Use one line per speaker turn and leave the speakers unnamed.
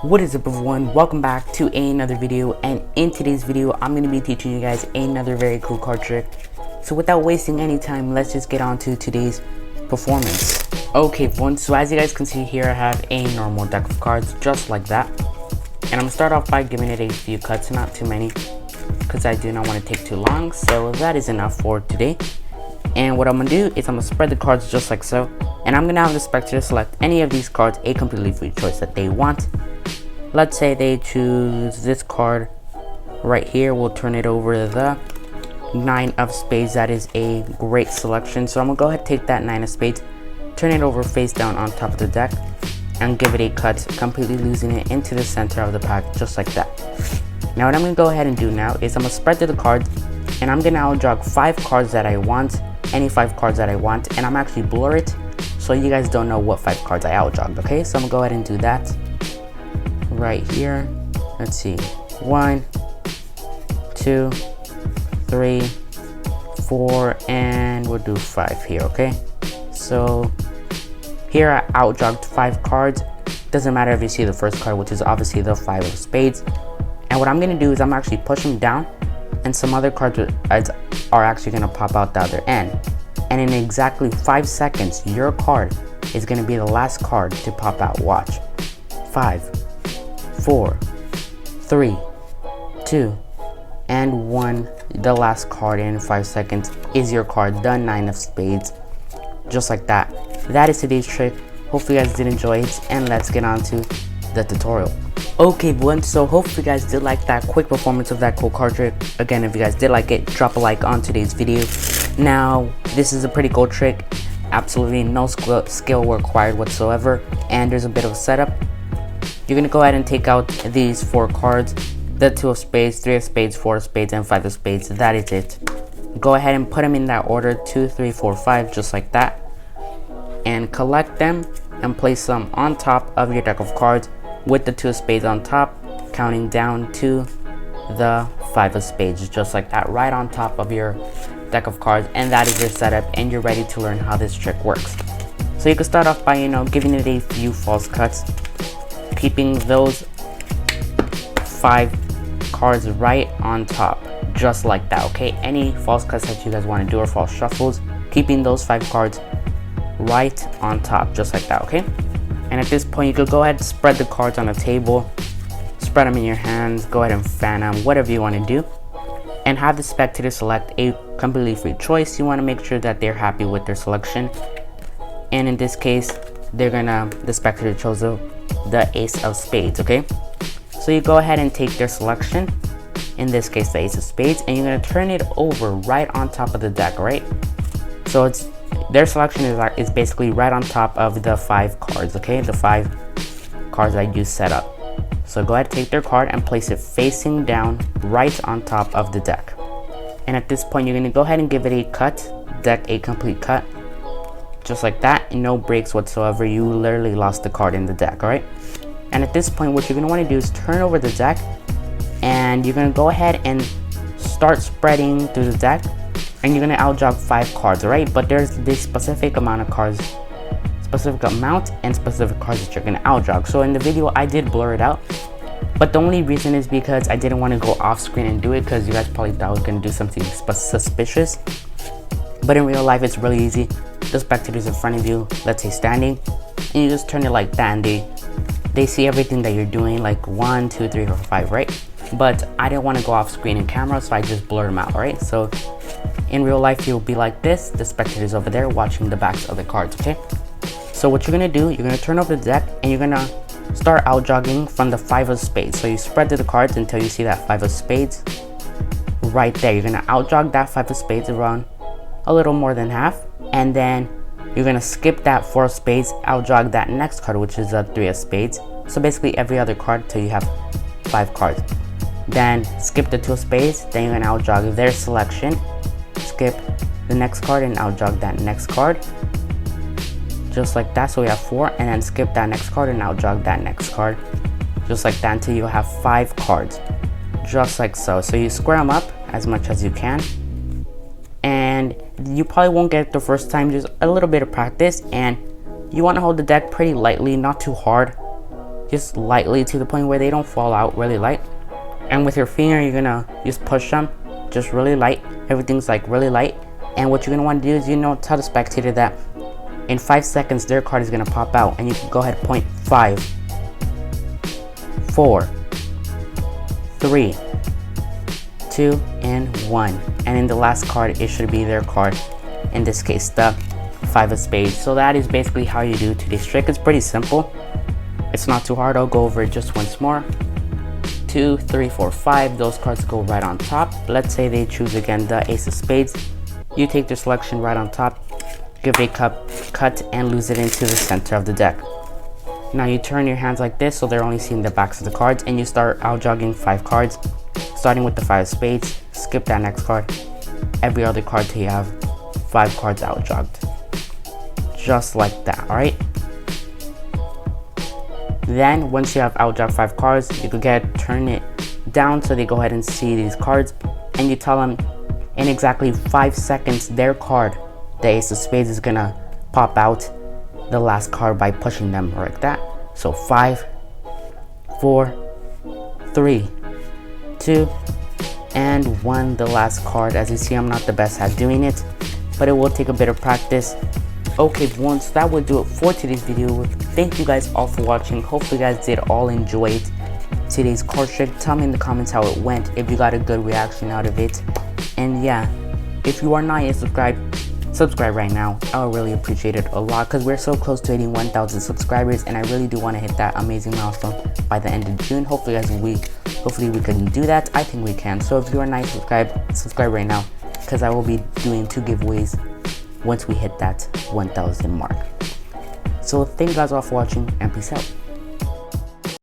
What is up everyone, welcome back to another video, and in today's video I'm going to be teaching you guys another very cool card trick. So without wasting any time, let's just get on to today's performance. Okay everyone, so as you guys can see here, I have a normal deck of cards just like that, and I'm going to start off by giving it a few cuts, not too many because I do not want to take too long, so that is enough for today. And what I'm going to do is I'm going to spread the cards just like so, and I'm going to have the Spectator select any of these cards a completely free choice that they want. Let's say they choose this card right here. We'll turn it over the 9 of spades. That is a great selection. So I'm going to go ahead and take that 9 of spades, turn it over face down on top of the deck, and give it a cut, completely losing it into the center of the pack just like that. Now what I'm going to go ahead and do now is I'm going to spread to the cards, and I'm going to outjog 5 cards that I want, any 5 cards that I want, and I'm actually blur it so you guys don't know what 5 cards I outjogged, okay? So I'm going to go ahead and do that. Right here, let's see, 1, 2, 3, 4, and we'll do 5 here, okay? So here I outjogged 5 cards. Doesn't matter if you see the first card, which is obviously the 5 of spades. And what I'm gonna do is I'm actually push them down, and some other cards are actually gonna pop out the other end. And in exactly 5 seconds, your card is gonna be the last card to pop out. Watch. 5, 4, 3, 2, and 1. The last card in 5 seconds is your card, the 9 of spades. Just like that. That is today's trick. Hopefully you guys did enjoy it, and let's get on to the tutorial. Okay everyone, so hopefully you guys did like that quick performance of that cool card trick. Again, if you guys did like it, drop a like on today's video. Now, this is a pretty cool trick. Absolutely no skill required whatsoever, and there's a bit of a setup. You're going to go ahead and take out these 4 cards, the 2 of spades, 3 of spades, 4 of spades, and 5 of spades. That is it. Go ahead and put them in that order, 2, 3, 4, 5, just like that. And collect them and place them on top of your deck of cards with the 2 of spades on top, counting down to the 5 of spades, just like that, right on top of your deck of cards. And that is your setup, and you're ready to learn how this trick works. So you can start off by, giving it a few false cuts, keeping those 5 cards right on top, just like that, okay? Any false cuts that you guys want to do, or false shuffles, keeping those 5 cards right on top, just like that, okay? And at this point, you could go ahead and spread the cards on a table, spread them in your hands, go ahead and fan them, whatever you want to do, and have the Spectator select a completely free choice. You want to make sure that they're happy with their selection, and in this case, the Spectator chose the ace of spades, okay? So you go ahead and take their selection, in this case the ace of spades, and you're going to turn it over right on top of the deck, right? So their selection is basically right on top of the 5 cards, okay? The 5 cards that you set up. So go ahead and take their card and place it facing down right on top of the deck. And at this point, you're going to go ahead and give it a cut, deck a complete cut, just like that, no breaks whatsoever. You literally lost the card in the deck, alright? And at this point, what you're going to want to do is turn over the deck, and you're going to go ahead and start spreading through the deck, and you're going to outjog 5 cards, alright? But there's this specific amount of cards, specific amount and specific cards that you're going to outjog. So in the video, I did blur it out, but the only reason is because I didn't want to go off screen and do it, because you guys probably thought I was going to do something suspicious. But in real life, it's really easy. The Spectator's in front of you, let's say standing, and you just turn it like that, and they see everything that you're doing, like 1, 2, 3, 4, 5, right? But I didn't want to go off screen in camera, so I just blurred them out, right? So in real life, you'll be like this. The Spectator's over there watching the backs of the cards, okay? So what you're going to do, you're going to turn over the deck, and you're going to start outjogging from the 5 of spades. So you spread to the cards until you see that 5 of spades right there. You're going to outjog that 5 of spades around a little more than half, and then you're going to skip that 4 of spades, outjog that next card, which is a 3 of spades. So basically every other card till you have 5 cards. Then skip the 2 of spades, then you're going to outjog their selection, skip the next card and outjog that next card, just like that. So we have 4, and then skip that next card and outjog that next card, just like that, until you have 5 cards, just like so. So you square them up as much as you can, and you probably won't get it the first time, just a little bit of practice, and you want to hold the deck pretty lightly, not too hard, just lightly to the point where they don't fall out really light. And with your finger, you're gonna just push them just really light. Everything's like really light. And what you're gonna want to do is, tell the spectator that in 5 seconds their card is gonna pop out, and you can go ahead and point 5, 4, 3, 2, and 1. And in the last card, it should be their card. In this case, the 5 of spades. So that is basically how you do today's trick. It's pretty simple. It's not too hard. I'll go over it just once more. 2, 3, 4, 5. Those cards go right on top. Let's say they choose again the ace of spades. You take their selection right on top, give it a cut, and lose it into the center of the deck. Now you turn your hands like this so they're only seeing the backs of the cards, and you start out jogging 5 cards, starting with the 5 of spades. Skip that next card. Every other card till you have 5 cards out jogged. Just like that, alright? Then once you have out jogged 5 cards, you could turn it down so they go ahead and see these cards, and you tell them in exactly 5 seconds their card, the ace of spades, is gonna pop out the last card by pushing them like that. So 5, 4, 3, 2, and 1, the last card. As you see, I'm not the best at doing it, but it will take a bit of practice. Okay, everyone, so that will do it for today's video. Thank you guys all for watching. Hopefully you guys did all enjoy today's card trick. Tell me in the comments how it went, if you got a good reaction out of it. And yeah, if you are not yet subscribe right now. I would really appreciate it a lot, because we're so close to hitting 1,000 subscribers, and I really do want to hit that amazing milestone by the end of June. Hopefully we can do that. I think we can. So if you are not subscribe right now, because I will be doing 2 giveaways once we hit that 1,000 mark. So thank you guys all for watching, and peace out.